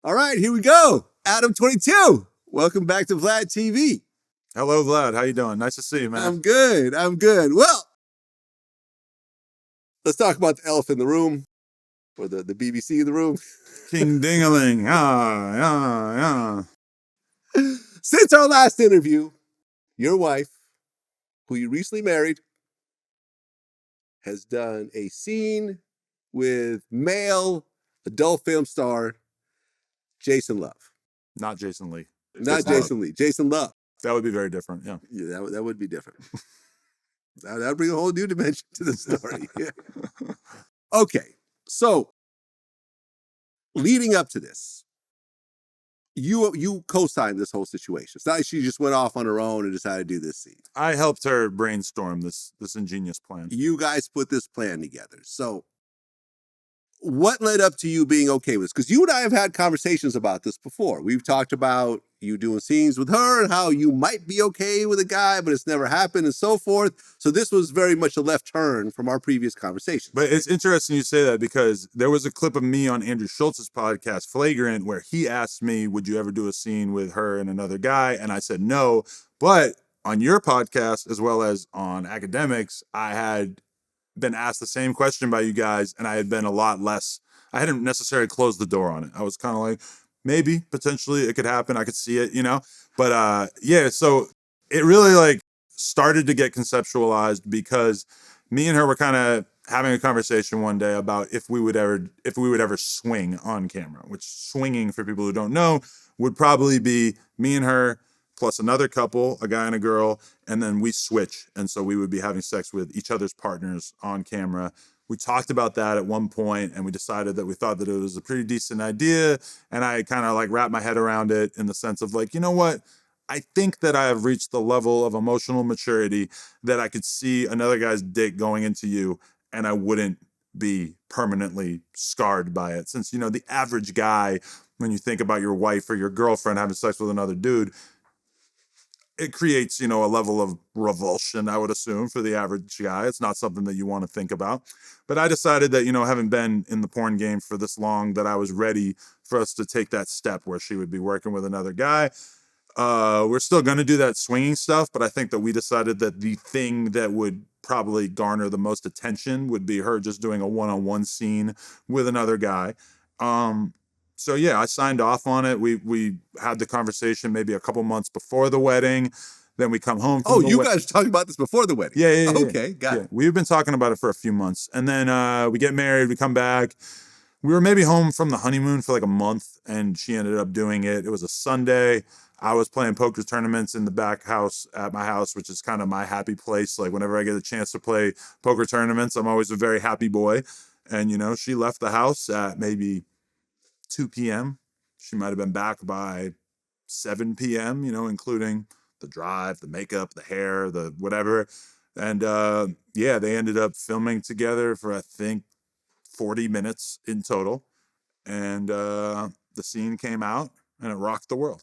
All right, here we go. Adam22. Welcome back to VladTV. Hello, Vlad. How you doing? Nice to see you, man. I'm good. Well, let's talk about the elephant in the room, or the BBC in the room. King Dingaling. Yeah. Since our last interview, your wife, who you recently married, has done a scene with male adult film star Jason Luv. Not Jason Lee. Not Jason Lee. Jason Luv. That would be very different, yeah. Yeah, that would be different. That would bring a whole new dimension to the story. Okay, so leading up to this, you co-signed this whole situation. It's not like she just went off on her own and decided to do this scene. I helped her brainstorm this ingenious plan. You guys put this plan together. So what led up to you being okay with this? Because you and I have had conversations about this before. We've talked about you doing scenes with her and how you might be okay with a guy, but it's never happened and so forth. So this was very much a left turn from our previous conversations. But it's interesting you say that, because there was a clip of me on Andrew Schultz's podcast, Flagrant, where he asked me, would you ever do a scene with her and another guy? And I said no. But on your podcast, as well as on Academics, I had been asked the same question by you guys, and I had been a lot less, I hadn't necessarily closed the door on it. I was kind of like, maybe, potentially, it could happen. I could see it, But yeah, so it really like started to get conceptualized because me and her were kind of having a conversation one day about if we would ever swing on camera, which swinging, for people who don't know, would probably be me and her plus another couple, a guy and a girl, and then we switch. And so we would be having sex with each other's partners on camera. We talked about that at one point, and we decided that we thought that it was a pretty decent idea. And I kind of like wrapped my head around it in the sense of like, you know what? I think that I have reached the level of emotional maturity that I could see another guy's dick going into you, and I wouldn't be permanently scarred by it. Since, the average guy, when you think about your wife or your girlfriend having sex with another dude, it creates, a level of revulsion, I would assume, for the average guy. It's not something that you want to think about. But I decided that, having been in the porn game for this long, that I was ready for us to take that step where she would be working with another guy. We're still going to do that swinging stuff, but I think that we decided that the thing that would probably garner the most attention would be her just doing a one-on-one scene with another guy. So yeah, I signed off on it. We had the conversation maybe a couple months before the wedding. Then we come home. Oh, you guys talked about this before the wedding? Yeah. Okay, got it. We've been talking about it for a few months. And then we get married, we come back. We were maybe home from the honeymoon for like a month, and she ended up doing it. It was a Sunday. I was playing poker tournaments in the back house at my house, which is kind of my happy place. Like whenever I get a chance to play poker tournaments, I'm always a very happy boy. And, she left the house at maybe 2 p.m. She might have been back by 7 p.m., including the drive, the makeup, the hair, the whatever. And they ended up filming together for, I think, 40 minutes in total. And the scene came out and it rocked the world.